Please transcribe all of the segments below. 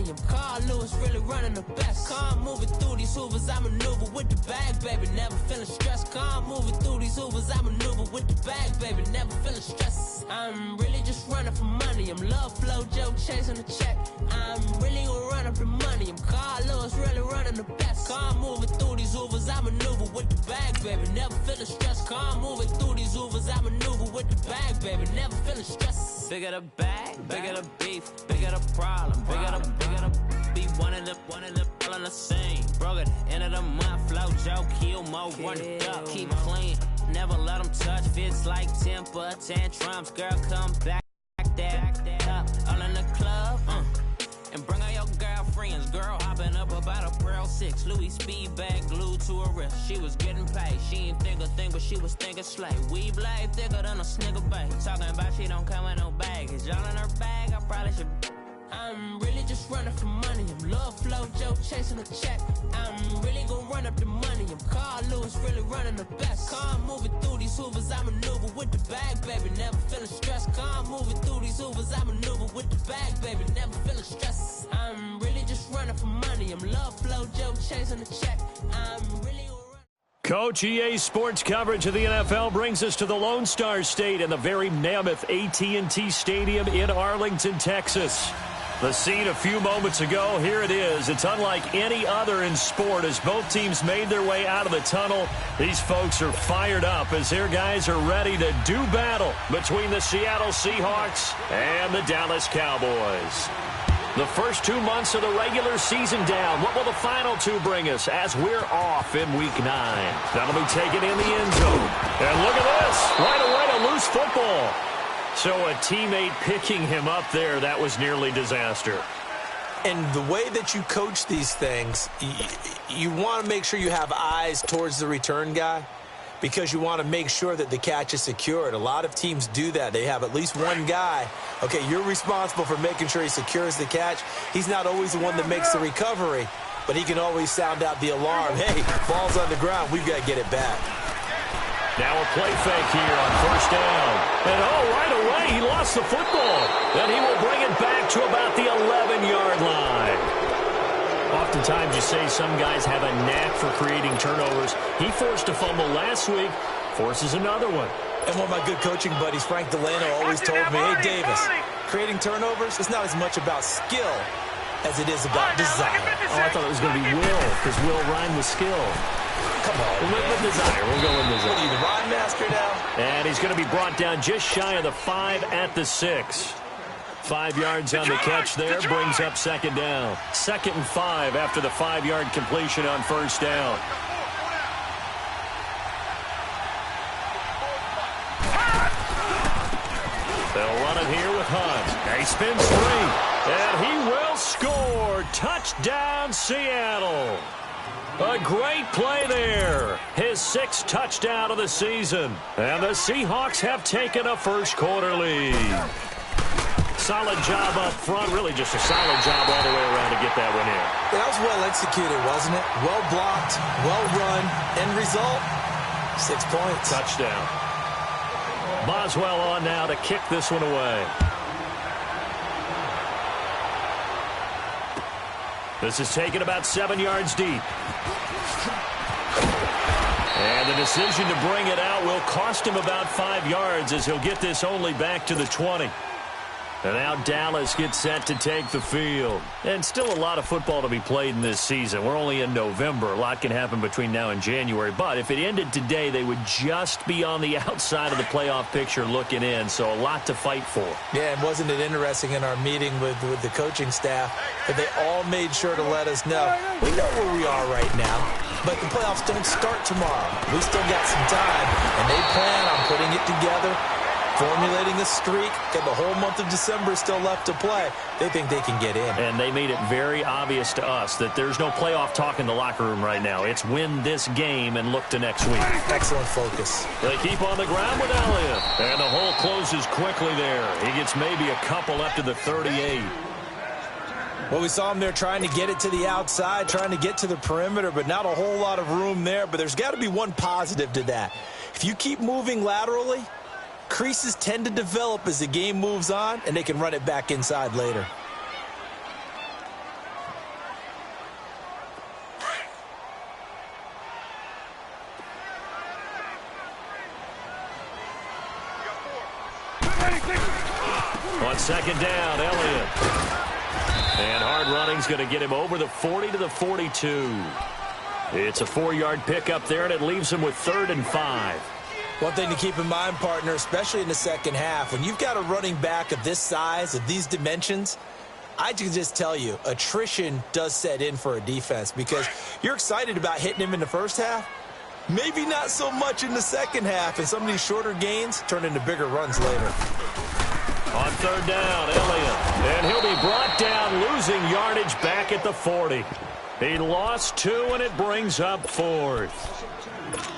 money. I'm Carl Lewis, really running the best. Calm moving through these hoovers, I maneuver with the bag, baby. Never feeling stressed. Calm moving through these hoovers, I maneuver with the bag, baby. Never feeling stressed. I'm really just running for money. I'm love flow, Joe chasing the check. I'm really gonna run up the money. I'm Carl Lewis, really running the best. Calm moving through these hoovers, I maneuver with the bag, baby. Never feeling stressed. Calm moving through these hoovers, I maneuver with the bag, baby. Never feeling stressed. Bigger the bag, bigger the beef, bigger the problem, bigger the be one of the all on the same. Broke at the end of the month, flow Joe, kill more, run it up, keep clean. Never let them touch, fits like temper tantrums. Girl, come back that up, all in the club, and bring all your girlfriends. Girl hopping up about a Pearl 6, Louis speed bag glued to her wrist. She was getting paid, she ain't think a thing, but she was thinking slay. We blade thicker than a Snicker bag. Talking about she don't come with no baggage. Y'all in her bag, I probably should. I'm really just running for money. I'm love flow, Joe chasing a check. I'm really gonna run up the money. I'm Carl Lewis, really running the best. Calm moving through these hoovers, I maneuver with the bag, baby. Never feeling stressed. Calm moving through these hoovers, I maneuver with the bag, baby. Never feeling stressed. I'm really just running for money. I'm love flow, Joe chasing a check. I'm really gonna run. Coach, EA Sports coverage of the NFL brings us to the Lone Star State in the very mammoth AT&T Stadium in Arlington, Texas. The scene a few moments ago, here it is. It's unlike any other in sport as both teams made their way out of the tunnel. These folks are fired up as their guys are ready to do battle between the Seattle Seahawks and the Dallas Cowboys. The first 2 months of the regular season down. What will the final two bring us as we're off in Week 9? That'll be taken in the end zone. And look at this. Right away, a loose football. So a teammate picking him up there, that was nearly disaster. And the way that you coach these things, you want to make sure you have eyes towards the return guy because you want to make sure that the catch is secured. A lot of teams do that. They have at least one guy. Okay, you're responsible for making sure he secures the catch. He's not always the one that makes the recovery, but he can always sound out the alarm. Hey, ball's on the ground. We've got to get it back. Now a play fake here on first down. And right away, he lost the football. And he will bring it back to about the 11-yard line. Oftentimes you say some guys have a knack for creating turnovers. He forced a fumble last week, forces another one. And one of my good coaching buddies, Frank Delano, always told me, hey, Davis, creating turnovers is not as much about skill as it is about desire. Oh, I thought it was going to be will, because will rhyme with skill. Come on, with desire. We'll go with desire. What are you, the rhyme master now? And he's going to be brought down just shy of the 5 at the 6. 5 yards on the catch there, brings up second down. 2nd and 5 after the 5-yard completion on first down. They'll run it here with Hunt. He spins free, and he will score. Touchdown, Seattle. A great play there. His 6th touchdown of the season. And the Seahawks have taken a first-quarter lead. Solid job up front. Really just a solid job all the way around to get that one in. Yeah, that was well executed, wasn't it? Well blocked, well run. End result, 6 points. Touchdown. Boswell on now to kick this one away. This is taken about 7 yards deep. And the decision to bring it out will cost him about 5 yards as he'll get this only back to the 20. And now Dallas gets set to take the field. And still a lot of football to be played in this season. We're only in November. A lot can happen between now and January. But if it ended today, they would just be on the outside of the playoff picture looking in. So a lot to fight for. Yeah, and wasn't it interesting in our meeting with the coaching staff that they all made sure to let us know, we know where we are right now, but the playoffs don't start tomorrow. We still got some time, and they plan on putting it together, formulating a streak, and the whole month of December is still left to play. They think they can get in. And they made it very obvious to us that there's no playoff talk in the locker room right now. It's win this game and look to next week. Excellent focus. They keep on the ground with Elliott. And the hole closes quickly there. He gets maybe a couple up to the 38. Well, we saw him there trying to get it to the outside, trying to get to the perimeter, but not a whole lot of room there. But there's got to be one positive to that. If you keep moving laterally, creases tend to develop as the game moves on, and they can run it back inside later. On second down, Elliott. And hard running's going to get him over the 40 to the 42. It's a 4-yard pickup there, and it leaves him with 3rd and 5. One thing to keep in mind, partner, especially in the second half, when you've got a running back of this size, of these dimensions, I can just tell you, attrition does set in for a defense because you're excited about hitting him in the first half. Maybe not so much in the second half, and some of these shorter gains turn into bigger runs later. On third down, Elliott. And he'll be brought down, losing yardage back at the 40. He lost 2, and it brings up 4th.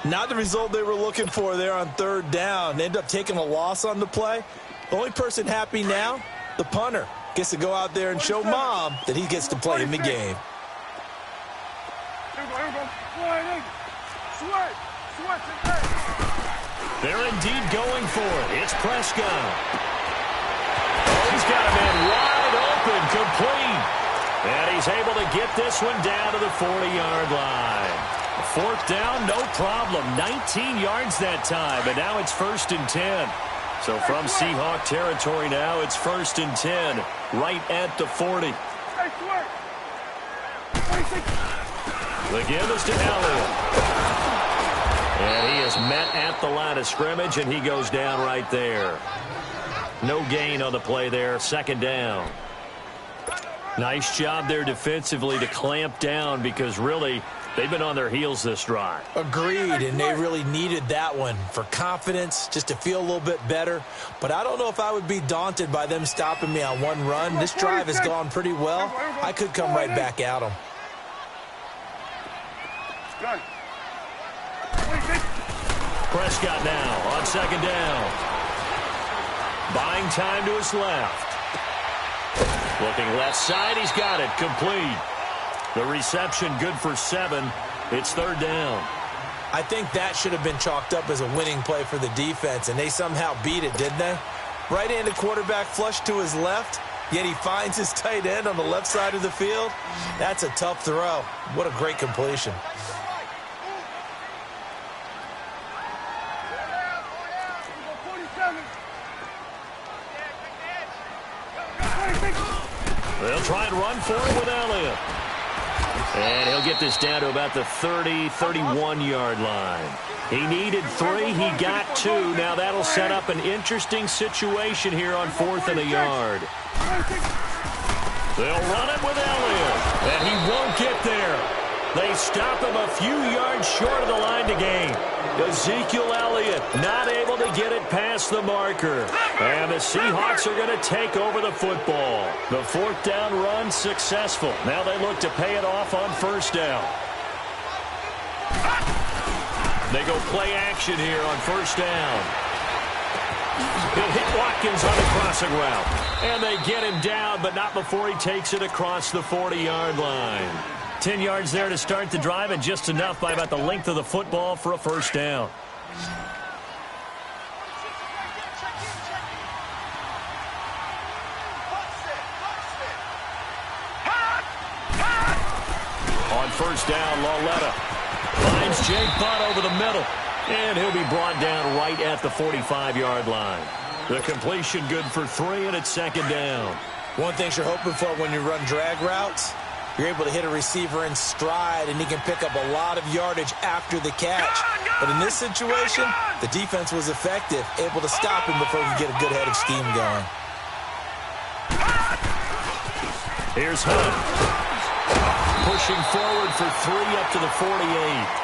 Not the result they were looking for there on third down. They end up taking a loss on the play. The only person happy now, the punter, gets to go out there and show mom that he gets to play in the game. They're indeed going for it. It's Prescott. Oh, he's got a man wide open, complete. And he's able to get this one down to the 40-yard line. 4th down, no problem. 19 yards that time, and now it's 1st and 10. So from Seahawk territory now, it's 1st and 10, right at the 40. The give is to Elliott. And he is met at the line of scrimmage, and he goes down right there. No gain on the play there, 2nd down. Nice job there defensively to clamp down because really they've been on their heels this drive. Agreed, and they really needed that one for confidence, just to feel a little bit better. But I don't know if I would be daunted by them stopping me on one run. This drive has gone pretty well. I could come right back at them. Prescott now on 2nd down. Buying time to his left. Looking left side, he's got it, complete. The reception good for 7. It's 3rd down. I think that should have been chalked up as a winning play for the defense, and they somehow beat it, didn't they? Right-handed quarterback flush to his left, yet he finds his tight end on the left side of the field. That's a tough throw. What a great completion. They'll try and run for it with Elliott. And he'll get this down to about the 30, 31-yard line. He needed 3. He got 2. Now that'll set up an interesting situation here on 4th and a yard. They'll run it with Elliott. And he won't get there. They stop him a few yards short of the line to gain. Ezekiel Elliott not able to get it past the marker. And the Seahawks are going to take over the football. The 4th down run successful. Now they look to pay it off on 1st down. They go play action here on 1st down. He'll hit Watkins on the crossing route. And they get him down, but not before he takes it across the 40-yard line. 10 yards there to start the drive, and just enough by about the length of the football for a 1st down. On 1st down, Lauletta finds Jake Butt over the middle, and he'll be brought down right at the 45-yard line. The completion good for 3, and it's 2nd down. One thing you're hoping for when you run drag routes, you're able to hit a receiver in stride, and he can pick up a lot of yardage after the catch. But in this situation, the defense was effective, able to stop him before he could get a good head of steam going. Here's Hunt. Pushing forward for 3 up to the 48.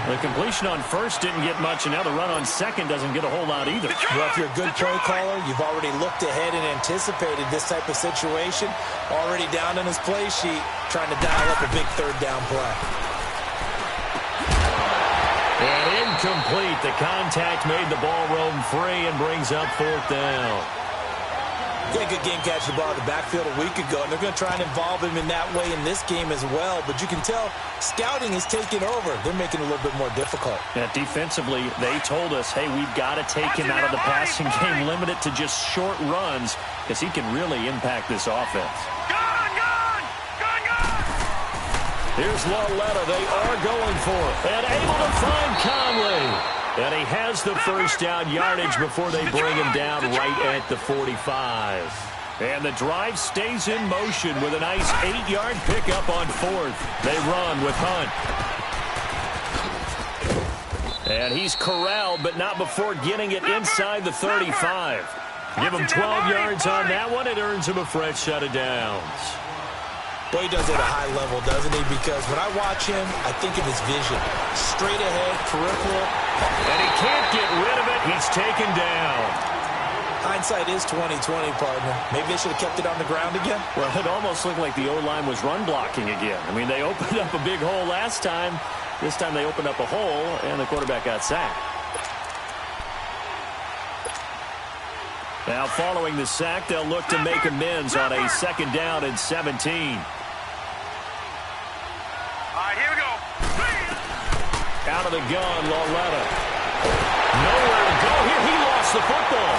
The completion on 1st didn't get much, and now the run on 2nd doesn't get a whole lot either. Well, if you're a good play caller, you've already looked ahead and anticipated this type of situation. Already down on his play sheet, trying to dial up a big 3rd down play. And incomplete. The contact made the ball roam free and brings up 4th down. Yeah, good game catching the ball in the backfield a week ago, and they're going to try and involve him in that way in this game as well. But you can tell scouting is taking over. They're making it a little bit more difficult. Yeah, defensively, they told us, hey, we've got to take him out of the passing game, limit it to just short runs, because he can really impact this offense. Here's Lauletta. They are going for it. And able to find Conley. And he has the first down yardage before they bring him down right at the 45. And the drive stays in motion with a nice 8-yard pickup on fourth. They run with Hunt. And he's corralled, but not before getting it inside the 35. Give him 12 yards on that one. It earns him a fresh set of downs. Well, he does it at a high level, doesn't he? Because when I watch him, I think of his vision. Straight ahead, peripheral. And he can't get rid of it. He's taken down. Hindsight is 20/20, partner. Maybe they should have kept it on the ground again. Well, it almost looked like the O-line was run blocking again. I mean, they opened up a big hole last time. This time they opened up a hole, and the quarterback got sacked. Now, following the sack, they'll look to make amends on a 2nd down and 17. All right, here we go. Out of the gun, Lauletta. Nowhere to go here. He lost the football.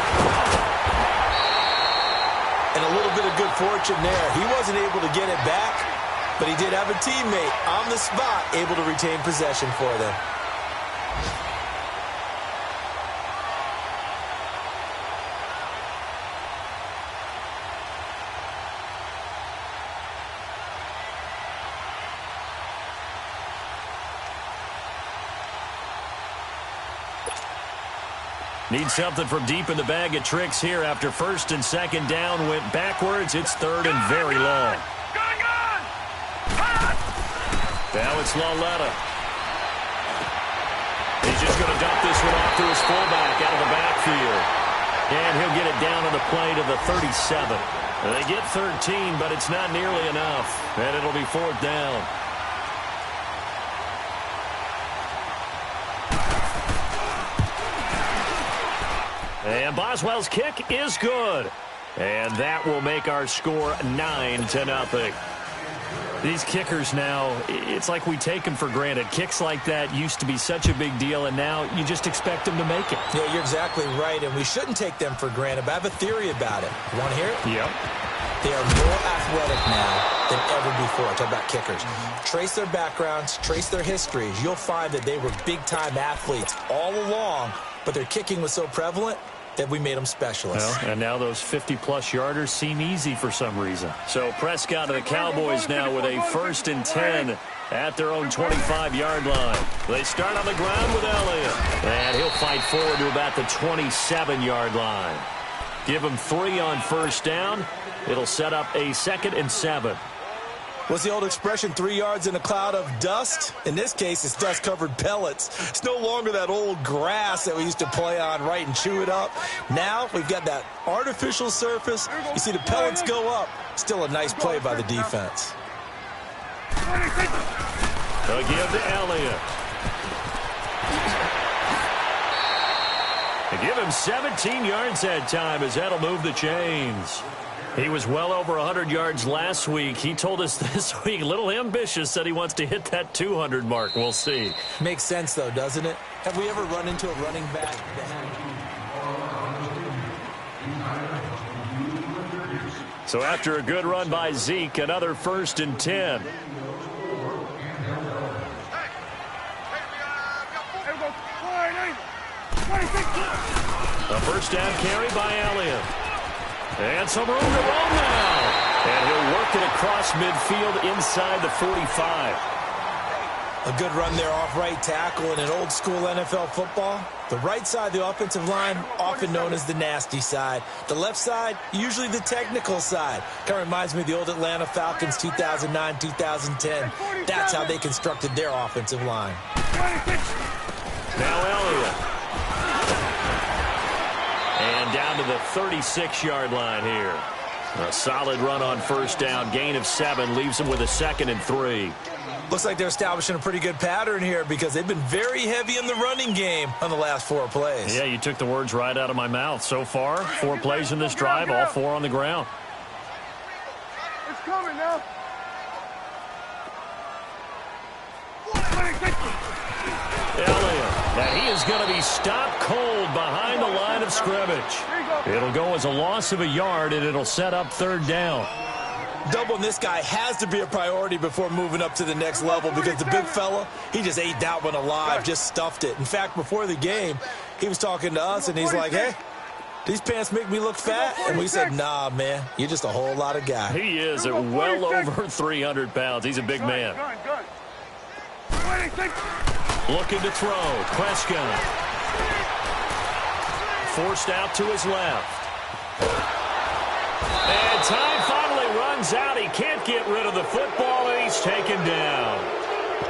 And a little bit of good fortune there. He wasn't able to get it back, but he did have a teammate on the spot able to retain possession for them. Need something from deep in the bag of tricks here after 1st and 2nd down went backwards. It's 3rd and very long. Now it's Lauletta. He's just going to dump this one off to his fullback out of the backfield. And he'll get it down on the play to the 37. They get 13, but it's not nearly enough. And it'll be 4th down. And Boswell's kick is good. And that will make our score 9-0. These kickers now, it's like we take them for granted. Kicks like that used to be such a big deal, and now you just expect them to make it. Yeah, you're exactly right, and we shouldn't take them for granted, but I have a theory about it. You want to hear it? Yep. They are more athletic now than ever before. I talk about kickers. Trace their backgrounds, trace their histories. You'll find that they were big-time athletes all along, but their kicking was so prevalent that we made them specialists. Well, and now those 50-plus yarders seem easy for some reason. So Prescott and the Cowboys now with a 1st and 10 at their own 25-yard line. They start on the ground with Elliott. And he'll fight forward to about the 27-yard line. Give him 3 on 1st down. It'll set up a 2nd and 7. What's the old expression, 3 yards in a cloud of dust? In this case, it's dust-covered pellets. It's no longer that old grass that we used to play on, right, and chew it up. Now we've got that artificial surface. You see the pellets go up. Still a nice play by the defense. They'll give to Elliott. They give him 17 yards that time as that'll move the chains. He was well over 100 yards last week. He told us this week, a little ambitious, said he wants to hit that 200 mark. We'll see. Makes sense, though, doesn't it? Have we ever run into a running back that had... So after a good run by Zeke, another 1st and 10. A 1st down carry by Elliott. And some room to run now. And he'll work it across midfield inside the 45. A good run there off right tackle in an old-school NFL football. The right side of the offensive line, often known as the nasty side. The left side, usually the technical side. Kind of reminds me of the old Atlanta Falcons 2009, 2010. That's how they constructed their offensive line. Now Elliott. And down to the 36-yard line here. A solid run on 1st down. Gain of 7 leaves them with a 2nd and 3. Looks like they're establishing a pretty good pattern here because they've been very heavy in the running game on the last 4 plays. Yeah, you took the words right out of my mouth. So far, 4 plays in this drive, all 4 on the ground. It's coming now. Elliott. Now he is going to be stopped cold behind the line of scrimmage. It'll go as a loss of a yard, and it'll set up 3rd down. Doubling this guy has to be a priority before moving up to the next level because the big fella, he just ate that one alive, just stuffed it. In fact, before the game, he was talking to us, and he's like, hey, these pants make me look fat? And we said, nah, man, you're just a whole lot of guy. He is at well over 300 pounds. He's a big man. Looking to throw. Prescott. Forced out to his left. And time finally runs out. He can't get rid of the football, and he's taken down.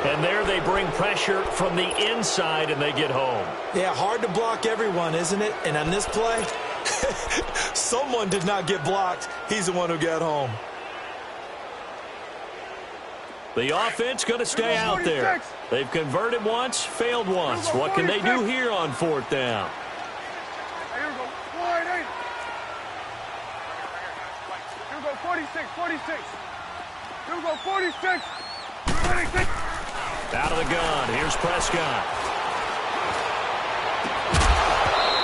And there they bring pressure from the inside, and they get home. Yeah, hard to block everyone, isn't it? And on this play, someone did not get blocked. He's the one who got home. The offense going to stay out there. They've converted once, failed once. What can they do here on fourth down? Here we go. 4-8. Here we go. 46. 46. Here we go. 46. 46. Out of the gun. Here's Prescott.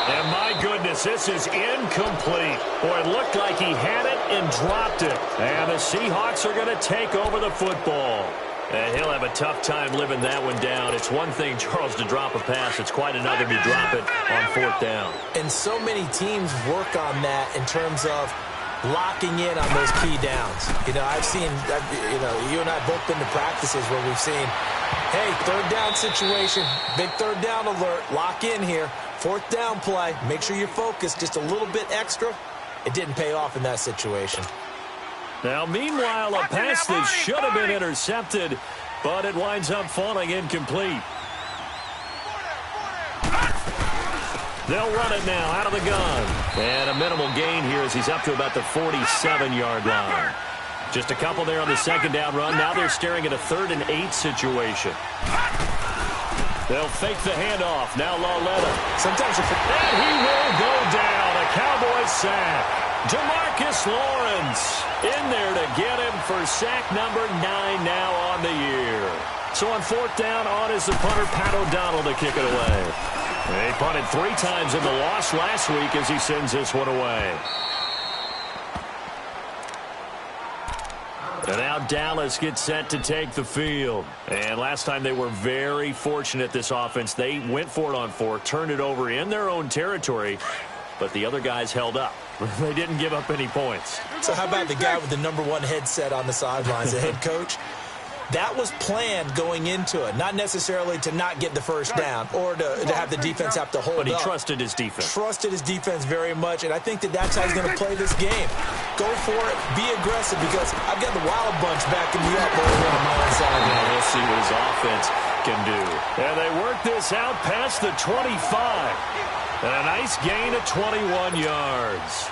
And my goodness, this is incomplete. Boy, it looked like he had it and dropped it. And the Seahawks are going to take over the football. And he'll have a tough time living that one down. It's one thing, Charles, to drop a pass. It's quite another to drop it on fourth down. And so many teams work on that in terms of locking in on those key downs. You know, I've seen, you and I both been to practices where we've seen, hey, third down situation, big third down alert, lock in here. Fourth down play, make sure you're focused just a little bit extra. It didn't pay off in that situation. Now, meanwhile, a pass that should have been intercepted, but it winds up falling incomplete. They'll run it now out of the gun. And a minimal gain here as he's up to about the 47-yard line. Just a couple there on the second down run. Now they're staring at a 3rd and 8 situation. They'll fake the handoff. Now Lauletta. Sometimes and he will go down. A Cowboys sack. Demarcus Lawrence in there to get him for sack number 9 now on the year. So on fourth down, on is the punter, Pat O'Donnell, to kick it away. He punted 3 times in the loss last week as he sends this one away. And now Dallas gets set to take the field. And last time they were very fortunate, this offense. They went for it on 4, turned it over in their own territory, but the other guys held up. They didn't give up any points. So how about the guy with the number 1 headset on the sidelines, the head coach? That was planned going into it, not necessarily to not get the first down or to have the defense have to hold up. But he trusted his defense. Trusted his defense very much, and I think that's how he's going to play this game. Go for it, be aggressive, because I've got the Wild Bunch backing me up over on my own side. And we'll see what his offense can do. And they work this out past the 25. And a nice gain of 21 yards.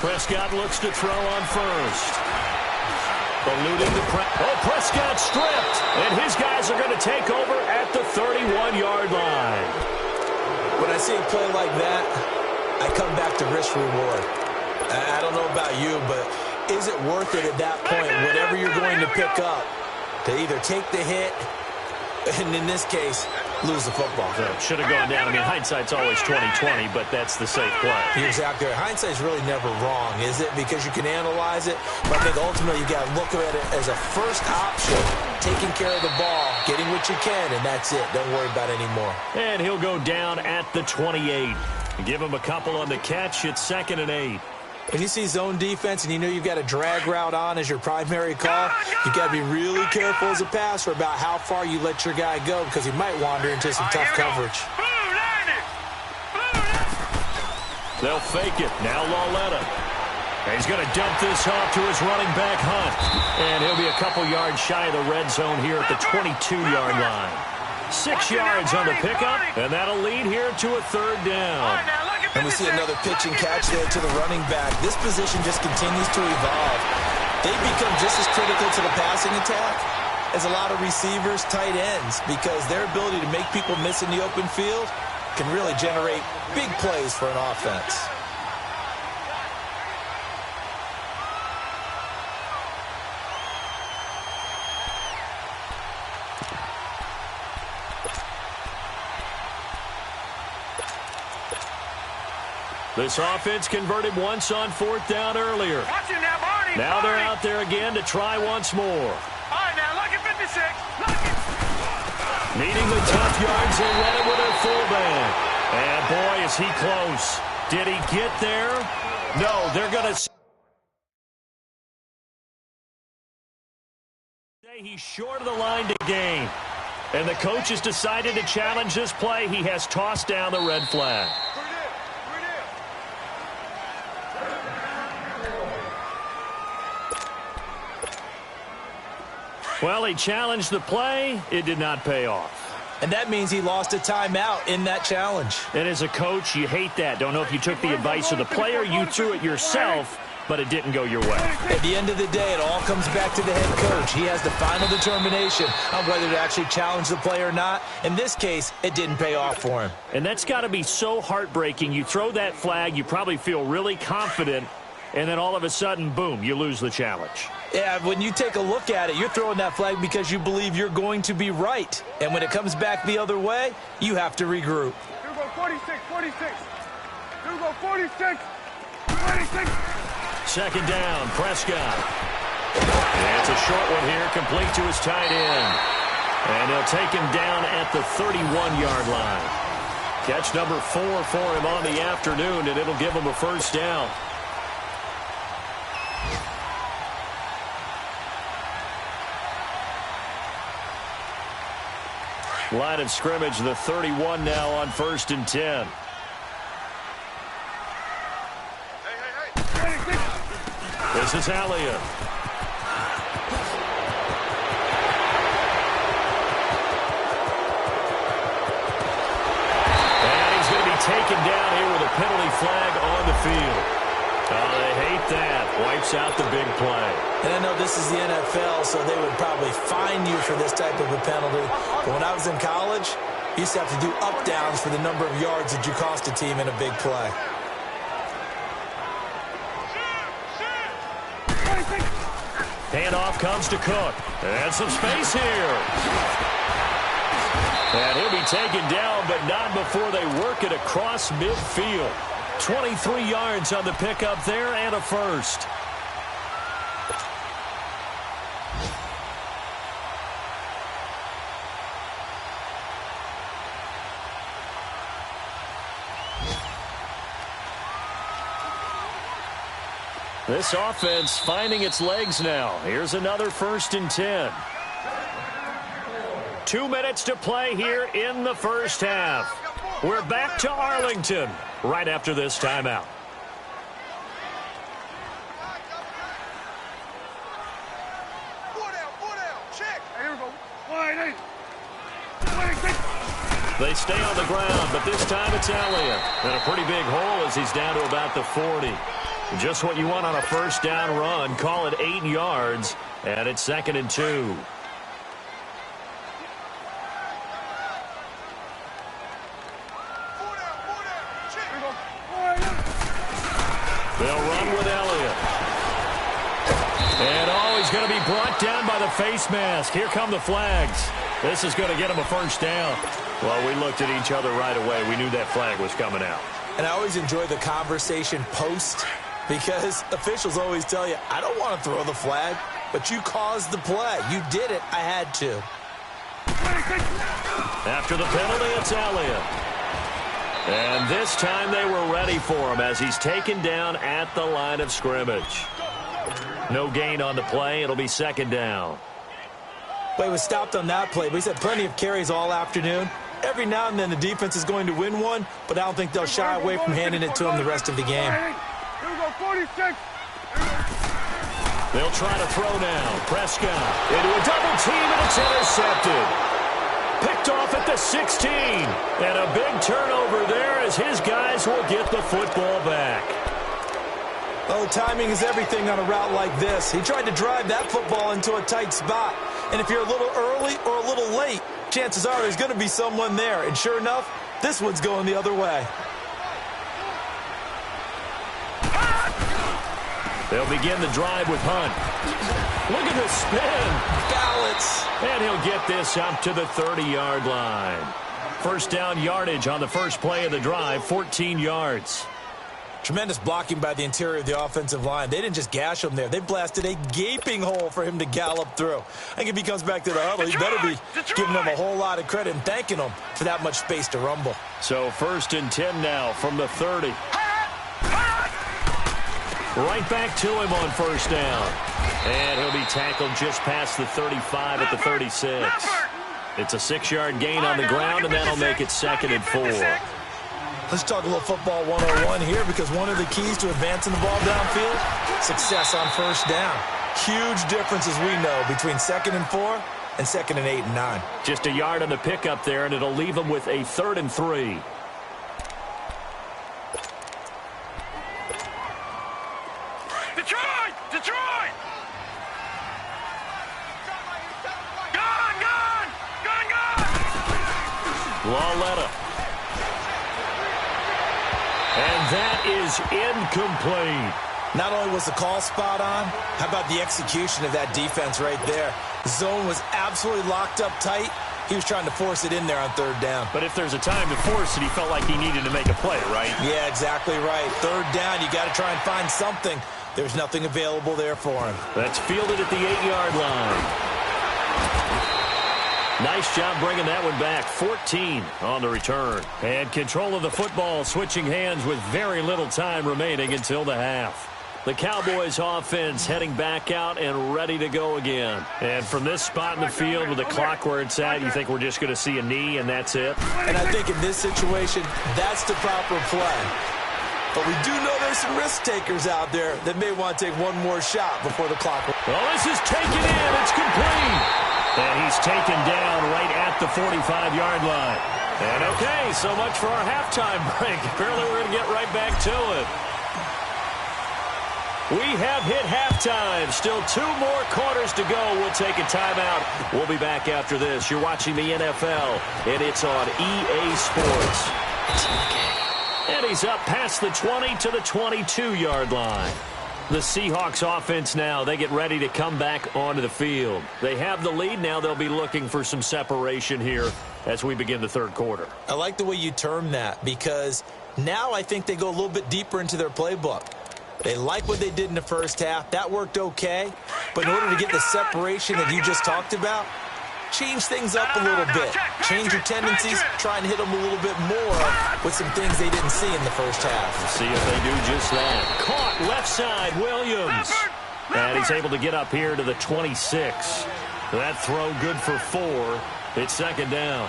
Prescott looks to throw on first. Eluding the Prescott stripped. And his guys are going to take over at the 31-yard line. When I see a play like that, I come back to risk-reward. I don't know about you, but is it worth it at that point, whatever you're going to pick up, to either take the hit, and in this case, lose the football? So should have gone down. I mean, hindsight's always 20/20, but that's the safe play. You're exactly right. Hindsight's really never wrong, is it? Because you can analyze it, but I think ultimately you got to look at it as a first option, taking care of the ball, getting what you can, and that's it. Don't worry about it anymore. And he'll go down at the 28. Give him a couple on the catch. It's 2nd and 8. When you see zone defense and you know you've got a drag route on as your primary call, you've got to be really careful as a passer about how far you let your guy go, because he might wander into some tough coverage. They'll fake it. Now Lauletta. And he's going to dump this off to his running back, Hunt. And he'll be a couple yards shy of the red zone here at the 22-yard line. 6 yards on the pickup, and that'll lead here to a 3rd down. And we see another pitch and catch there to the running back. This position just continues to evolve. They become just as critical to the passing attack as a lot of receivers, tight ends, because their ability to make people miss in the open field can really generate big plays for an offense. This offense converted once on 4th down earlier. Now they're out there again to try once more. All right, now, look at 56. Look at... Needing the tough yards, they run it with their fullback. And boy, is he close. Did he get there? No, they're going to say he's short of the line to gain. And the coach has decided to challenge this play. He has tossed down the red flag. Well, he challenged the play. It did not pay off. And that means he lost a timeout in that challenge. And as a coach, you hate that. Don't know if you took the advice of the player, you threw it yourself, but it didn't go your way. At the end of the day, it all comes back to the head coach. He has the final determination on whether to actually challenge the play or not. In this case, it didn't pay off for him. And that's got to be so heartbreaking. You throw that flag, you probably feel really confident, and then all of a sudden, boom, you lose the challenge. Yeah, when you take a look at it, you're throwing that flag because you believe you're going to be right. And when it comes back the other way, you have to regroup. You go 46, 46. You go 46, 46. Second down, Prescott. And it's a short one here, complete to his tight end. And he'll take him down at the 31-yard line. Catch number 4 for him on the afternoon, and it'll give him a first down. Line of scrimmage, the 31 now on 1st and 10. This is Elliott. And he's going to be taken down here with a penalty flag on the field. Oh, they hate that. Wipes out the big play. And I know this is the NFL, so they would probably fine you for this type of a penalty. But when I was in college, you used to have to do up-downs for the number of yards that you cost a team in a big play. Handoff comes to Cook. And some space here. And he'll be taken down, but not before they work it across midfield. 23 yards on the pickup there and a first. This offense finding its legs now. Here's another 1st and 10. 2 minutes to play here in the first half. We're back to Arlington right after this timeout. They stay on the ground, but this time it's Elliott. And a pretty big hole as he's down to about the 40. Just what you want on a first down run. Call it 8 yards, and it's 2nd and 2. They'll run with Elliott. And he's going to be brought down by the face mask. Here come the flags. This is going to get him a first down. Well, we looked at each other right away. We knew that flag was coming out. And I always enjoy the conversation post because officials always tell you, I don't want to throw the flag, but you caused the play. You did it. I had to. After the penalty, it's Elliott. And this time they were ready for him as he's taken down at the line of scrimmage. No gain on the play. It'll be 2nd down. Well, he was stopped on that play, but he's had plenty of carries all afternoon. Every now and then the defense is going to win one, but I don't think they'll shy away from handing it to him the rest of the game. They'll try to throw now. Prescott into a double team, and it's intercepted. Picked off at the 16. And a big turnover there as his guys will get the football back. Oh, timing is everything on a route like this. He tried to drive that football into a tight spot. And if you're a little early or a little late, chances are there's going to be someone there. And sure enough, this one's going the other way. They'll begin the drive with Hunt. Look at the spin. Balance. And he'll get this up to the 30-yard line. First down yardage on the first play of the drive, 14 yards. Tremendous blocking by the interior of the offensive line. They didn't just gash him there. They blasted a gaping hole for him to gallop through. I think if he comes back to the huddle, he better be giving them a whole lot of credit and thanking them for that much space to rumble. So 1st and 10 now from the 30. Right back to him on first down. And he'll be tackled just past the 35 at the 36. It's a 6-yard gain on the ground, and that'll make it 2nd and 4. Let's talk a little football 101 here, because one of the keys to advancing the ball downfield, success on first down. Huge difference, as we know, between 2nd and 4 and 2nd and 8 and 9. Just a yard on the pickup there, and it'll leave them with a 3rd and 3. Detroit! Detroit! Lauletta. And that is incomplete. Not only was the call spot on, how about the execution of that defense right there? The zone was absolutely locked up tight. He was trying to force it in there on 3rd down. But if there's a time to force it, he felt like he needed to make a play, right? Yeah, exactly right. 3rd down, you got to try and find something. There's nothing available there for him. That's fielded at the 8-yard line. Nice job bringing that one back. 14 on the return. And control of the football switching hands with very little time remaining until the half. The Cowboys offense heading back out and ready to go again. And from this spot in the field with the clock where it's at, you think we're just going to see a knee and that's it? And I think in this situation, that's the proper play. But we do know there's some risk takers out there that may want to take one more shot before the clock. Well, this is taken in. It's complete. And he's taken down right at the 45-yard line. And okay, so much for our halftime break. Apparently we're going to get right back to it. We have hit halftime. Still 2 more quarters to go. We'll take a timeout. We'll be back after this. You're watching the NFL, and it's on EA Sports. And he's up past the 20 to the 22-yard line. The Seahawks offense now, they get ready to come back onto the field. They have the lead. Now they'll be looking for some separation here as we begin the 3rd quarter. I like the way you term that, because now I think they go a little bit deeper into their playbook. They like what they did in the first half. That worked okay. But in order to get the separation that you just talked about, change things up a little bit. Change your tendencies. Try and hit them a little bit more with some things they didn't see in the first half. We'll see if they do just that. Caught left side, Williams. And he's able to get up here to the 26. That throw good for 4. It's 2nd down.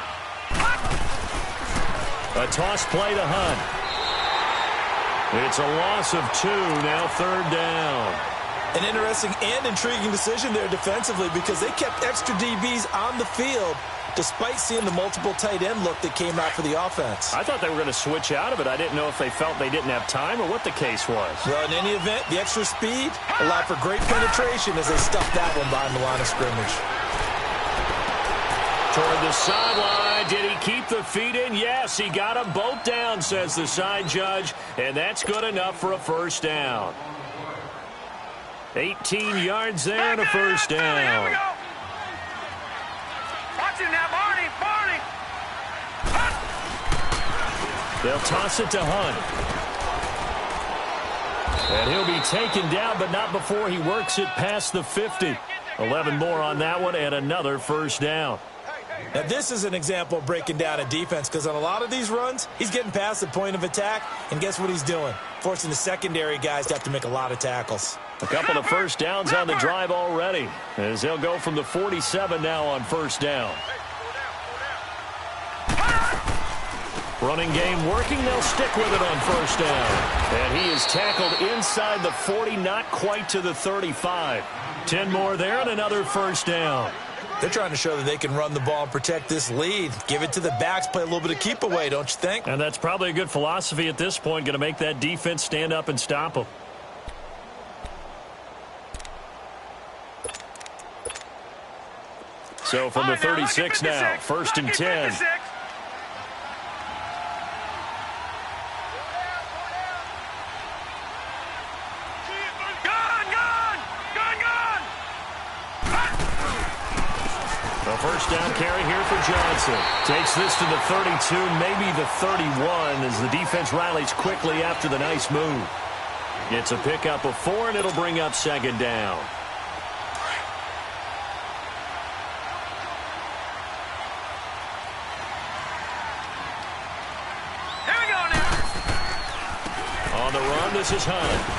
A toss play to Hunt. It's a loss of 2, now 3rd down. An interesting and intriguing decision there defensively, because they kept extra DBs on the field despite seeing the multiple tight end look that came out for the offense. I thought they were going to switch out of it. I didn't know if they felt they didn't have time or what the case was. Well, in any event, the extra speed allowed for great penetration as they stuffed that one behind the line of scrimmage. Toward the sideline. Did he keep the feet in? Yes, he got them both down, says the side judge, and that's good enough for a 1st down. 18 yards there and a 1st down. Watch it now, Barney. They'll toss it to Hunt. And he'll be taken down, but not before he works it past the 50. 11 more on that one and another 1st down. Now, this is an example of breaking down a defense, because on a lot of these runs, he's getting past the point of attack, and guess what he's doing? Forcing the secondary guys to have to make a lot of tackles. A couple of 1st downs on the drive already, as they'll go from the 47 now on 1st down. Running game working. They'll stick with it on 1st down. And he is tackled inside the 40, not quite to the 35. 10 more there and another 1st down. They're trying to show that they can run the ball and protect this lead. Give it to the backs, play a little bit of keep away, don't you think? And that's probably a good philosophy at this point, going to make that defense stand up and stop them. So from the 36 now, 1st and 10. first down carry here for Johnson. Takes this to the 32, maybe the 31, as the defense rallies quickly after the nice move. It's a pickup of 4, and it'll bring up second down. Here we go now. On the run, this is Hunt.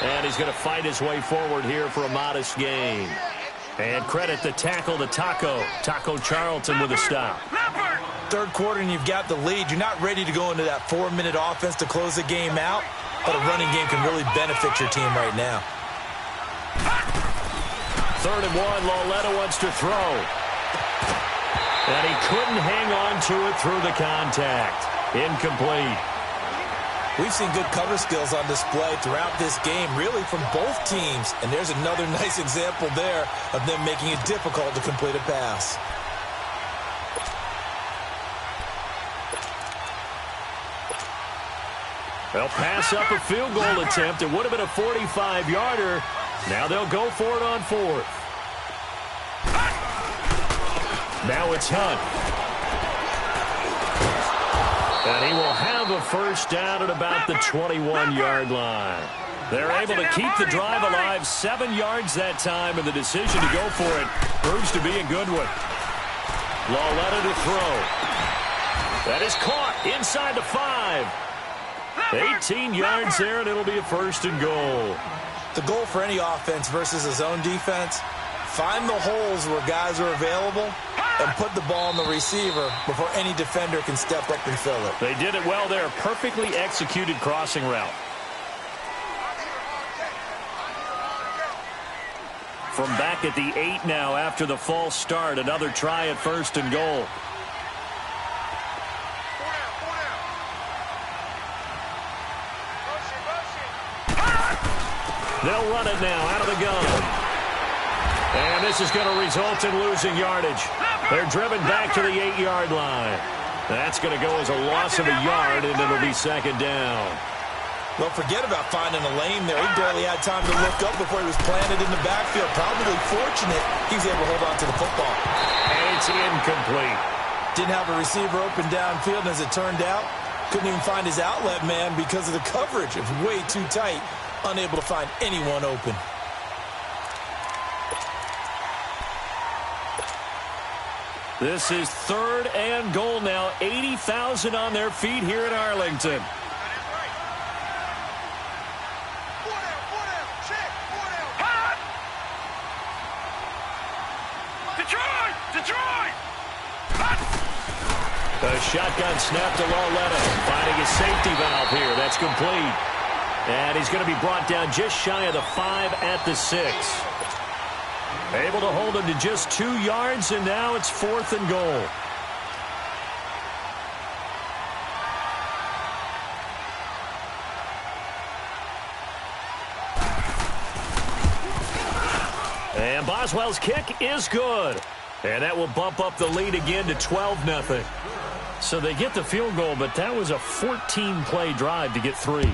And he's going to fight his way forward here for a modest gain. And credit the tackle to Taco Charlton with a stop. Third quarter and you've got the lead. You're not ready to go into that 4-minute offense to close the game out, but a running game can really benefit your team right now. 3rd and 1, Lauletta wants to throw. And he couldn't hang on to it through the contact. Incomplete. We've seen good cover skills on display throughout this game, really from both teams. And there's another nice example there of them making it difficult to complete a pass. They'll pass up a field goal attempt. It would have been a 45-yarder. Now they'll go for it on 4th. Now it's Hunt. And he will have a first down at about the 21-yard line. They're able to keep the drive alive, 7 yards that time, and the decision to go for it proves to be a good one. Lauletta to throw. That is caught inside the 5. 18 yards there, and it'll be a 1st and goal. The goal for any offense versus a zone defense, find the holes where guys are available and put the ball on the receiver before any defender can step up and fill it. They did it well there. Perfectly executed crossing route. From back at the 8 now after the false start. Another try at 1st and goal. They'll run it now out of the gun. And this is going to result in losing yardage. They're driven back to the 8-yard line. That's going to go as a loss of a yard, and it'll be second down. Well, forget about finding a lane there. He barely had time to look up before he was planted in the backfield. Probably fortunate he was able to hold on to the football. And it's incomplete. Didn't have a receiver open downfield, and as it turned out, couldn't even find his outlet man because of the coverage. It was way too tight, unable to find anyone open. This is 3rd and goal now. 80,000 on their feet here in Arlington. Detroit! A shotgun snap to Lauletta, finding his safety valve here. That's complete. And he's going to be brought down just shy of the 5 at the 6. Able to hold him to just 2 yards, and now it's 4th and goal. And Boswell's kick is good. And that will bump up the lead again to 12-0. So they get the field goal, but that was a 14-play drive to get 3.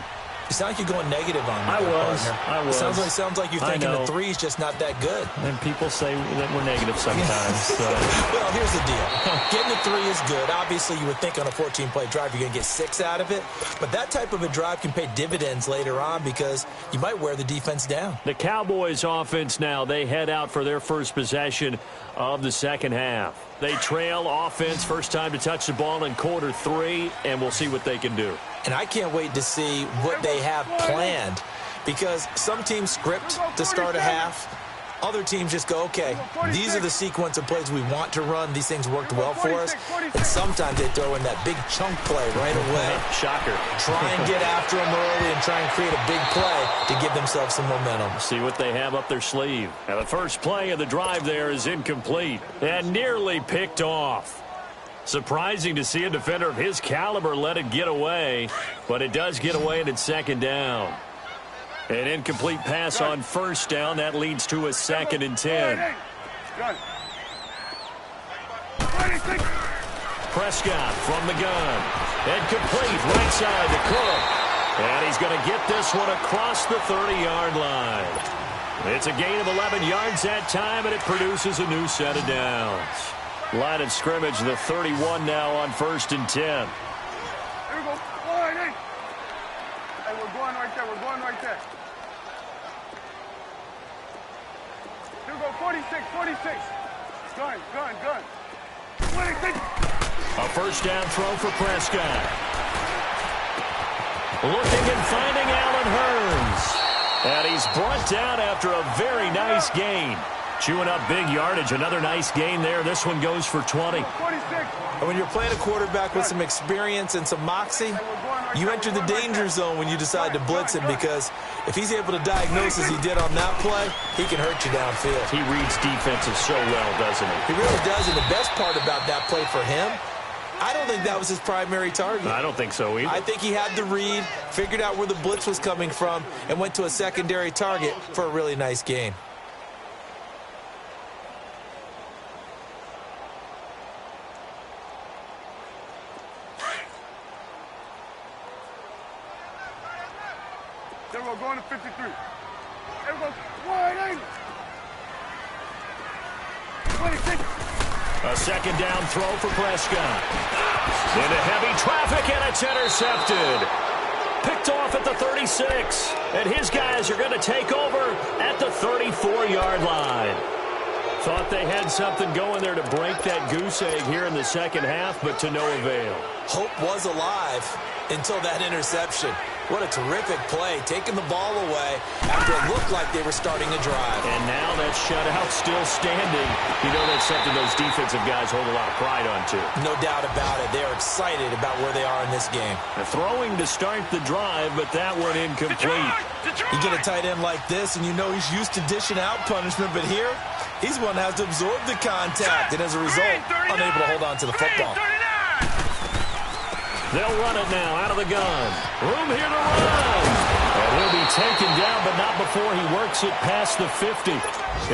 You sound like you're going negative on me. I was. Sounds like you're thinking the 3's just not that good. And people say that we're negative sometimes. So. Well, here's the deal. Getting a 3 is good. Obviously, you would think on a 14-play drive you're going to get 6 out of it. But that type of a drive can pay dividends later on because you might wear the defense down. The Cowboys offense now, they head out for their first possession of the second half. They trail offense, first time to touch the ball in quarter 3, and we'll see what they can do. And I can't wait to see what they have planned because some teams script to start a half. Other teams just go, okay, these are the sequence of plays we want to run. These things worked well for us. And sometimes they throw in that big chunk play right away. Shocker. Try and get after them early and try and create a big play to give themselves some momentum. See what they have up their sleeve. And the first play of the drive there is incomplete and nearly picked off. Surprising to see a defender of his caliber let it get away, but it does get away and it's second down. An incomplete pass on first down. That leads to a 2nd and 10. Prescott from the gun. And complete right side to Cook. And he's going to get this one across the 30-yard line. It's a gain of 11 yards that time, and it produces a new set of downs. Line of scrimmage, the 31 now on 1st and 10. Here we go. Hey, we're going right there. We're going right there. Here we go. 46, 46. Gun. 26. A first down throw for Prescott. Looking and finding Allen Hurns. And he's brought down after a very nice gain. Chewing up big yardage. Another nice gain there. This one goes for 20. 46. And when you're playing a quarterback with some experience and some moxie, you enter the danger zone when you decide to blitz him, because if he's able to diagnose as he did on that play, he can hurt you downfield. He reads defenses so well, doesn't he? He really does, and the best part about that play for him, I don't think that was his primary target. I don't think so either. I think he had the read, figured out where the blitz was coming from, and went to a secondary target for a really nice gain. There we go, going to 53. There we go, wide angle. 26. A second down throw for Prescott. Into heavy traffic, and it's intercepted. Picked off at the 36. And his guys are going to take over at the 34-yard line. Thought they had something going there to break that goose egg here in the second half, but to no avail. Hope was alive until that interception. What a terrific play, taking the ball away after it looked like they were starting a drive. And now that shutout still standing. You know that's something those defensive guys hold a lot of pride on, too. No doubt about it. They're excited about where they are in this game. Throwing to start the drive, but that one incomplete. You get a tight end like this, and you know he's used to dishing out punishment, but here, he's one that has to absorb the contact, and as a result, unable to hold on to the football. They'll run it now out of the gun. Room here to run. And he'll be taken down, but not before he works it past the 50.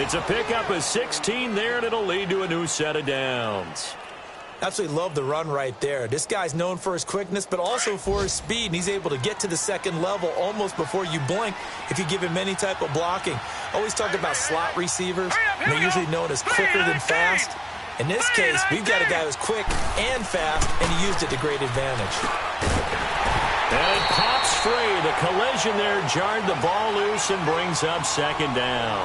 It's a pickup of 16 there, and it'll lead to a new set of downs. Absolutely love the run right there. This guy's known for his quickness, but also for his speed, and he's able to get to the second level almost before you blink if you give him any type of blocking. Always talk about slot receivers, and they're usually known as quicker than fast. In this case, we've got a guy who's quick and fast, and he used it to great advantage. And it pops free. The collision there jarred the ball loose and brings up second down.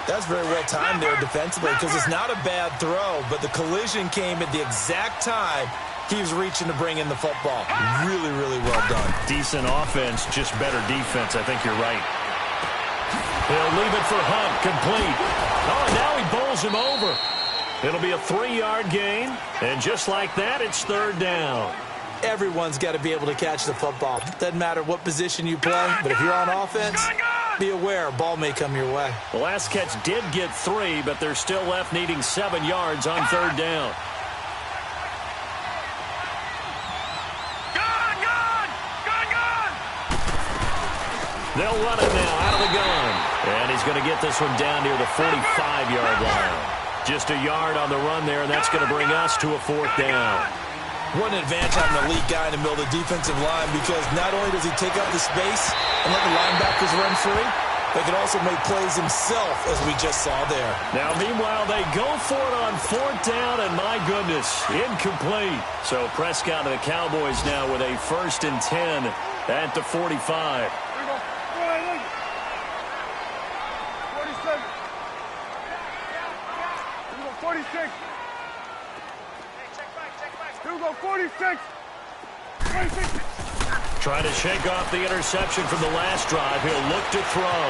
That's very well timed there defensively, because it's not a bad throw, but the collision came at the exact time he was reaching to bring in the football. Really, really well done. Decent offense, just better defense. I think you're right. He'll leave it for Hunt, complete. Oh, and now he bowls him over. It'll be a 3-yard gain, and just like that, it's third down. Everyone's got to be able to catch the football. Doesn't matter what position you play, but if you're on offense, be aware a ball may come your way. The last catch did get 3, but they're still left needing 7 yards on third down. They'll run it now out of the gun. And he's going to get this one down near the 45-yard line. Just a yard on the run there, and that's going to bring us to a fourth down. What an advantage having an elite guy in the middle of the defensive line, because not only does he take up the space and let the linebackers run free, but he can also make plays himself, as we just saw there. Now, meanwhile, they go for it on fourth down, and my goodness, incomplete. So Prescott and the Cowboys now with a 1st and 10 at the 45. 46. Here we go, 46. 26. Trying to shake off the interception from the last drive. He'll look to throw.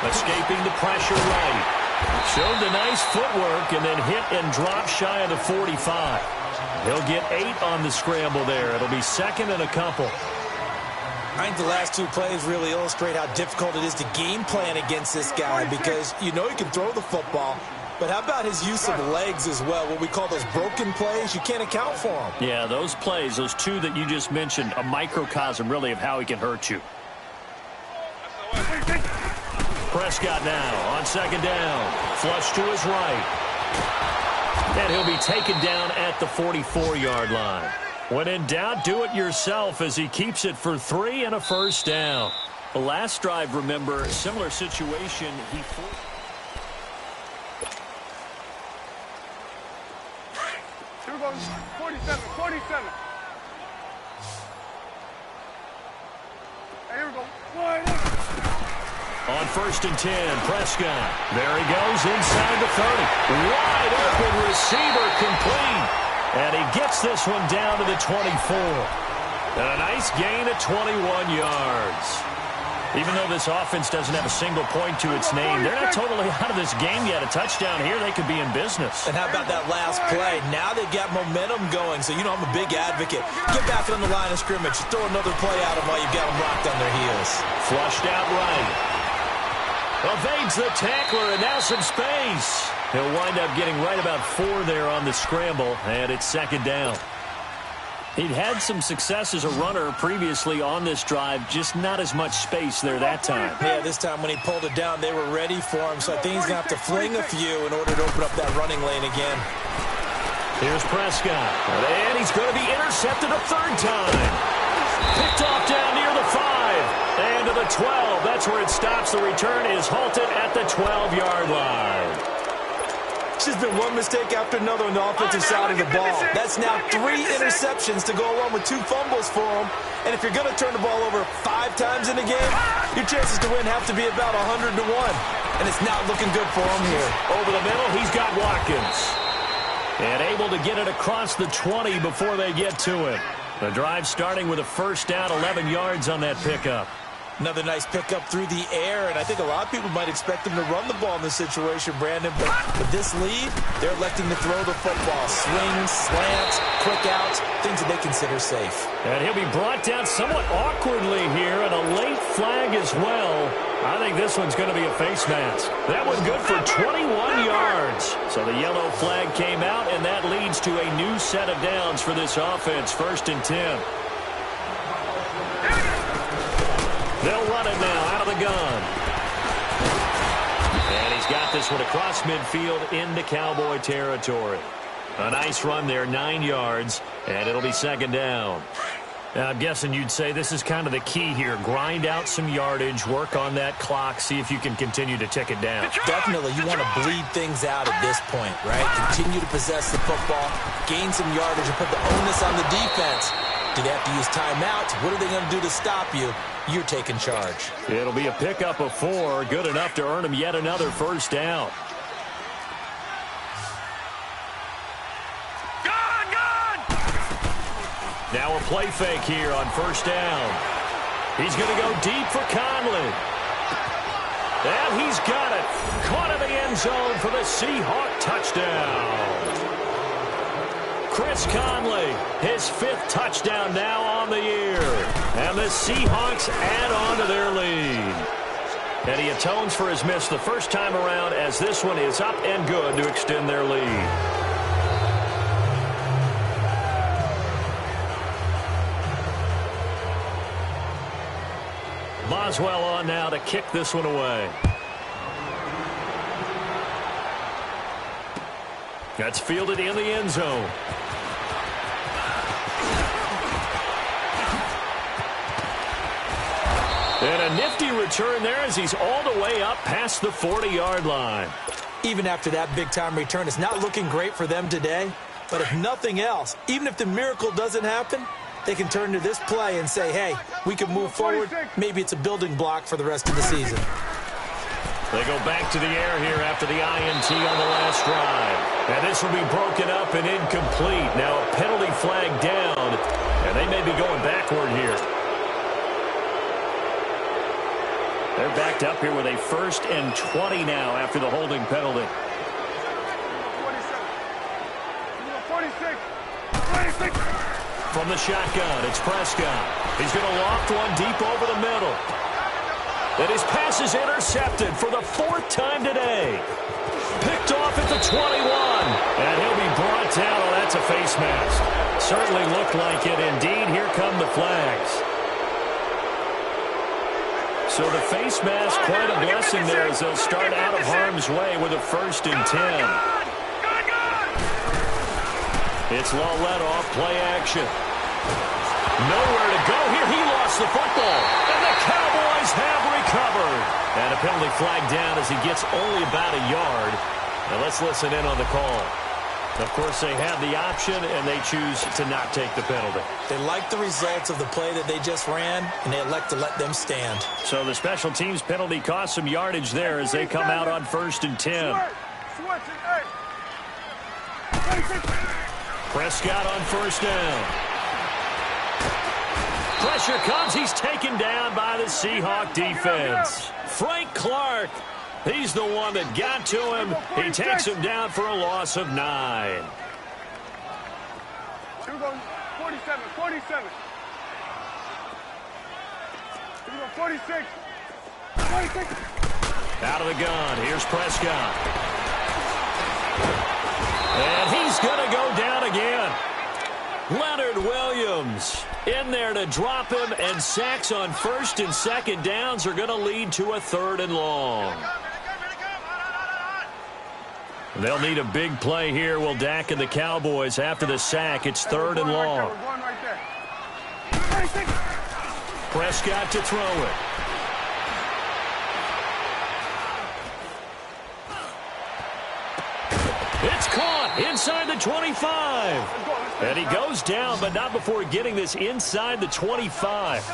Escaping the pressure right. Showed the nice footwork and then hit and drop shy of the 45. He'll get 8 on the scramble there. It'll be second and a couple. I think the last 2 plays really illustrate how difficult it is to game plan against this guy, because you know he can throw the football, but how about his use of legs as well? What we call those broken plays, you can't account for them. Yeah, those plays, those 2 that you just mentioned, a microcosm really of how he can hurt you. Prescott now on second down. Flush to his right. And he'll be taken down at the 44-yard line. When in doubt, do it yourself as he keeps it for 3 and a first down. The last drive, remember, similar situation. He Here we go. 47, 47. Hey, here we go. on 1st and 10, Prescott. There he goes inside the 30. Wide open receiver complete. And he gets this one down to the 24. And a nice gain of 21 yards. Even though this offense doesn't have a single point to its name, they're not totally out of this game yet. A touchdown here, they could be in business. And how about that last play? Now they've got momentum going, so you know I'm a big advocate. Get back on the line of scrimmage. Throw another play at them while you've got them locked on their heels. Flushed out right. Evades the tackler, and now some space. He'll wind up getting right about 4 there on the scramble, and it's 2nd down. He'd had some success as a runner previously on this drive, just not as much space there that time. Yeah, this time when he pulled it down, they were ready for him, so I think he's going to have to fling a few in order to open up that running lane again. Here's Prescott, and he's going to be intercepted a 3rd time. Picked off down near the 5, and to the 12. That's where it stops. The return is halted at the 12-yard line. It's just been one mistake after another on the offensive side of the ball. That's now 3 interceptions to go along with 2 fumbles for him. And if you're going to turn the ball over 5 times in a game, your chances to win have to be about 100 to 1. And it's not looking good for him here. Over the middle, he's got Watkins. And able to get it across the 20 before they get to it. The drive starting with a 1st down, 11 yards on that pickup. Another nice pickup through the air, and I think a lot of people might expect him to run the ball in this situation, Brandon. But with this lead, they're electing to throw the football. Swings, slants, quick outs, things that they consider safe. And he'll be brought down somewhat awkwardly here, and a late flag as well. I think this one's going to be a face mask. That was good for 21 yards. So the yellow flag came out, and that leads to a new set of downs for this offense. 1st and 10. They'll run it now out of the gun. And he's got this one across midfield into Cowboy territory. A nice run there, 9 yards, and it'll be 2nd down. Now, I'm guessing you'd say this is kind of the key here. Grind out some yardage, work on that clock, see if you can continue to tick it down. Definitely, you want to bleed things out at this point, right? Continue to possess the football, gain some yardage, and put the onus on the defense. Do they have to use timeouts? What are they going to do to stop you? You're taking charge. It'll be a pickup of 4, good enough to earn him yet another 1st down. Now a play fake here on 1st down. He's going to go deep for Conley. And he's got it. Caught in the end zone for the Seahawk touchdown. Chris Conley, his 5th touchdown now on the year. And the Seahawks add on to their lead. And he atones for his miss the first time around as this one is up and good to extend their lead. Boswell on now to kick this one away. That's fielded in the end zone. And a nifty return there as he's all the way up past the 40-yard line. Even after that big-time return, it's not looking great for them today. But if nothing else, even if the miracle doesn't happen, they can turn to this play and say, hey, we can move forward. Maybe it's a building block for the rest of the season. They go back to the air here after the INT on the last drive. And this will be broken up and incomplete. Now a penalty flag down, and they may be going backward here. They're backed up here with a 1st and 20 now after the holding penalty. 46. From the shotgun, it's Prescott. He's going to loft one deep over the middle. And his pass is intercepted for the 4th time today. Picked off at the 21. And he'll be brought down. Oh, that's a face mask. Certainly looked like it. Indeed, here come the flags. So the face mask, quite a blessing there as they'll start out of harm's way with a 1st and 10. It's Lawlett off play action. Nowhere to go here. He lost the football. And the Cowboys have recovered. And a penalty flag down as he gets only about a yard. Now let's listen in on the call. Of course, they have the option, and they choose to not take the penalty. They like the results of the play that they just ran, and they elect to let them stand. So the special teams penalty cost some yardage there as they come out on 1st and 10. Prescott on 1st down. Pressure comes. He's taken down by the Seahawk defense. Frank Clark. He's the one that got to him. He takes him down for a loss of 9. 47, 47. 46. 46. Out of the gun. Here's Prescott. And he's going to go down again. Leonard Williams in there to drop him, and sacks on 1st and 2nd downs are going to lead to a 3rd and long. They'll need a big play here. Will Dak and the Cowboys after the sack. It's 3rd and long. Prescott to throw it. It's caught inside the 25. And he goes down, but not before getting this inside the 25.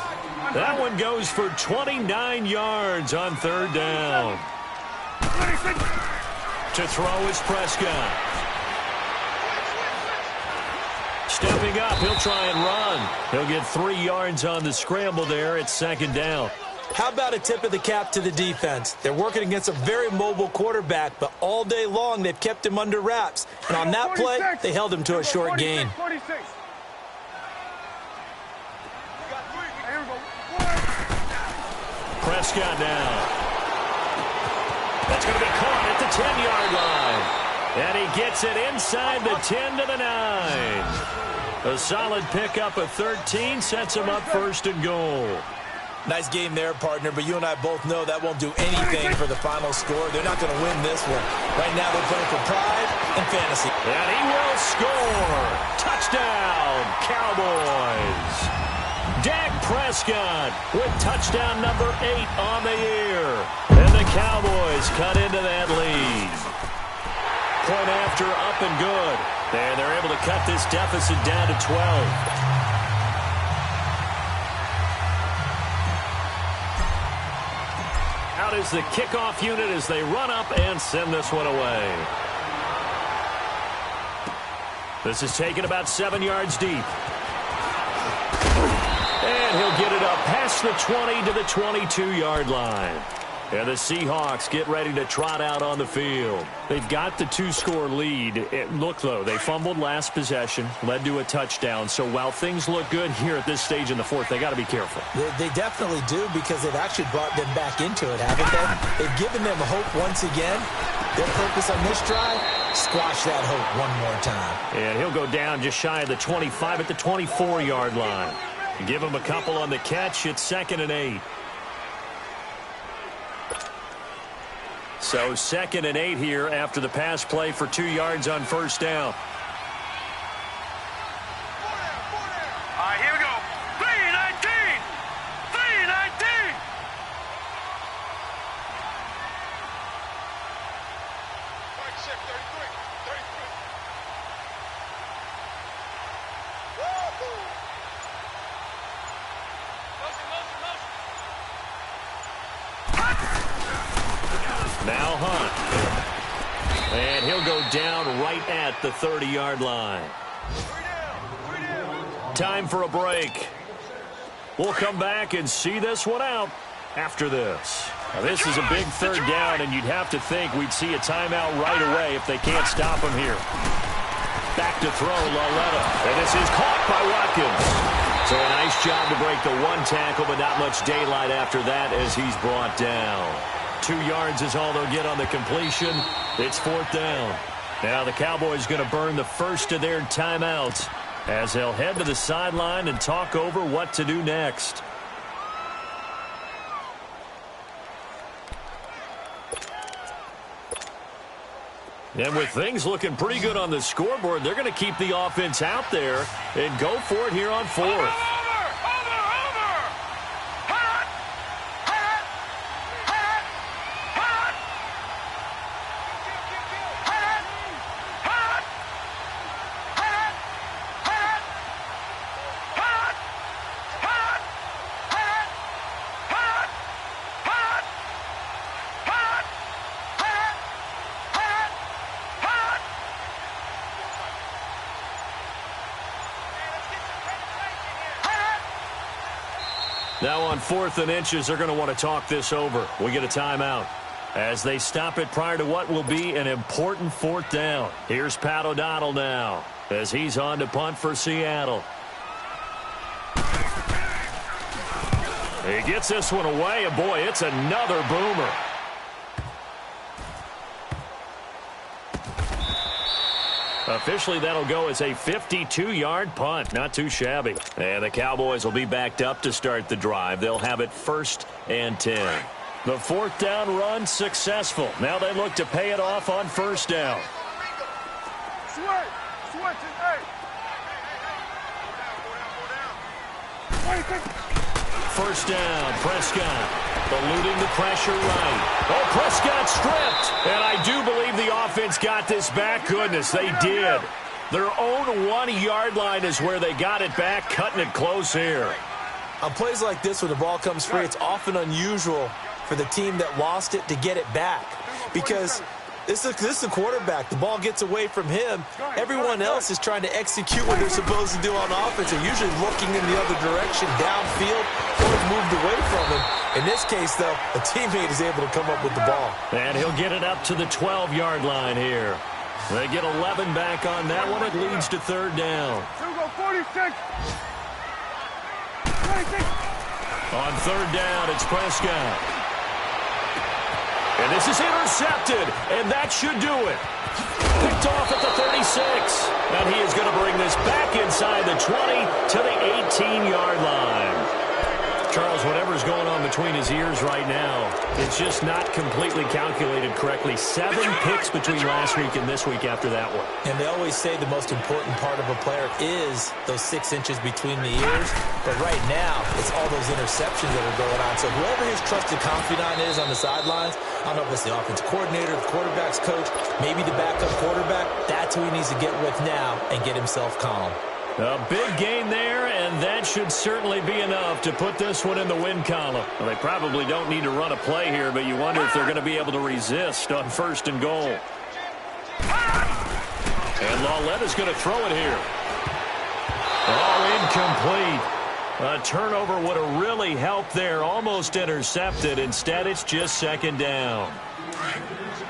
That one goes for 29 yards on 3rd down. To throw is Prescott. Stepping up, he'll try and run. He'll get 3 yards on the scramble there at 2nd down. How about a tip of the cap to the defense? They're working against a very mobile quarterback, but all day long they've kept him under wraps. And on that play, they held him to a short gain. Prescott now. That's going to be caught at the 10-yard line. And he gets it inside the 10 to the 9. A solid pickup of 13 sets him up 1st and goal. Nice game there, partner, but you and I both know that won't do anything for the final score. They're not going to win this one. Right now they're playing for pride and fantasy. And he will score. Touchdown, Cowboys. Dak Prescott with touchdown number 8 on the year. And the Cowboys cut into that lead. Point after, up and good. And they're able to cut this deficit down to 12. Out is the kickoff unit as they run up and send this one away. This is taken about 7 yards deep. And he'll get it up past the 20 to the 22-yard line. And the Seahawks get ready to trot out on the field. They've got the 2-score lead. Look, though, they fumbled last possession, led to a touchdown. So while things look good here at this stage in the 4th, they got to be careful. They definitely do, because they've actually brought them back into it, haven't they? They've given them hope once again. Their purpose on this drive, squash that hope one more time. And he'll go down just shy of the 25 at the 24-yard line. Give him a couple on the catch. It's 2nd and 8. So 2nd and 8 here after the pass play for 2 yards on 1st down. All right, here we go. 3-19. 3-19. Now Hunt. And he'll go down right at the 30-yard line. Time for a break. We'll come back and see this one out after this. Now, this is a big 3rd down, and you'd have to think we'd see a timeout right away if they can't stop him here. Back to throw, Loretta. And this is caught by Watkins. So a nice job to break the 1 tackle, but not much daylight after that as he's brought down. 2 yards is all they'll get on the completion. It's 4th down. Now the Cowboys going to burn the first of their timeouts as they'll head to the sideline and talk over what to do next. And with things looking pretty good on the scoreboard, they're going to keep the offense out there and go for it here on fourth. Now on 4th and inches, they're going to want to talk this over. We get a timeout as they stop it prior to what will be an important 4th down. Here's Pat O'Donnell now as he's on to punt for Seattle. He gets this one away, and boy, it's another boomer. Officially, that'll go as a 52-yard punt. Not too shabby. And the Cowboys will be backed up to start the drive. They'll have it 1st and 10. The 4th down run successful. Now they look to pay it off on 1st down. First down, Prescott. Eluding the pressure right. Oh, Prescott stripped. And I do believe the offense got this back. Goodness, they did. Their own 1-yard line is where they got it back, cutting it close here. On plays like this where the ball comes free, it's often unusual for the team that lost it to get it back. Because this is the quarterback. The ball gets away from him. Everyone else is trying to execute what they're supposed to do on offense. They're usually looking in the other direction, downfield, or moved away from him. In this case, though, a teammate is able to come up with the ball. And he'll get it up to the 12-yard line here. They get 11 back on that one. It leads to 3rd down. 46. On 3rd down, it's Prescott. And this is intercepted, and that should do it. Picked off at the 36. And he is going to bring this back inside the 20 to the 18-yard line. Charles, whatever's going on between his ears right now, it's just not completely calculated correctly. 7 picks between last week and this week after that one. And they always say the most important part of a player is those 6 inches between the ears. But right now, it's all those interceptions that are going on. So whoever his trusted confidant is on the sidelines, I don't know if it's the offensive coordinator, the quarterback's coach, maybe the backup quarterback, that's who he needs to get with now and get himself calm. A big gain there, and that should certainly be enough to put this one in the win column. Well, they probably don't need to run a play here, but you wonder if they're going to be able to resist on 1st and goal. And Lauletta's going to throw it here. Oh, incomplete. A turnover would have really helped there. Almost intercepted. Instead, it's just 2nd down.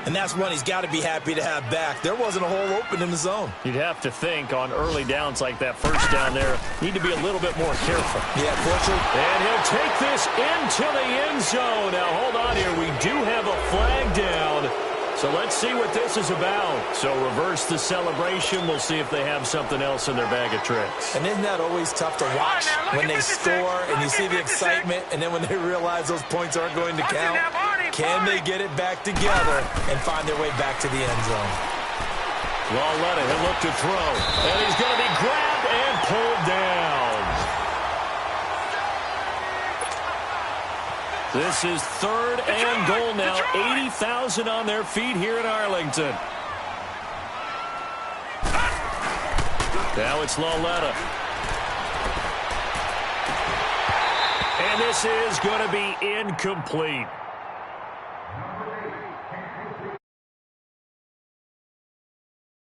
And that's one he's got to be happy to have back. There wasn't a hole open in the zone. You'd have to think on early downs like that 1st down there, need to be a little bit more careful. Yeah, fortunately. And he'll take this into the end zone. Now, hold on here. We do have a flag down. So let's see what this is about. So reverse the celebration. We'll see if they have something else in their bag of tricks. And isn't that always tough to watch when they score and you see the excitement, and then when they realize those points aren't going to count? Can they get it back together and find their way back to the end zone? Lauletta, he'll look to throw. And he's going to be grabbed and pulled down. This is 3rd and goal now. 80,000 on their feet here in Arlington. Now it's Lauletta. And this is going to be incomplete.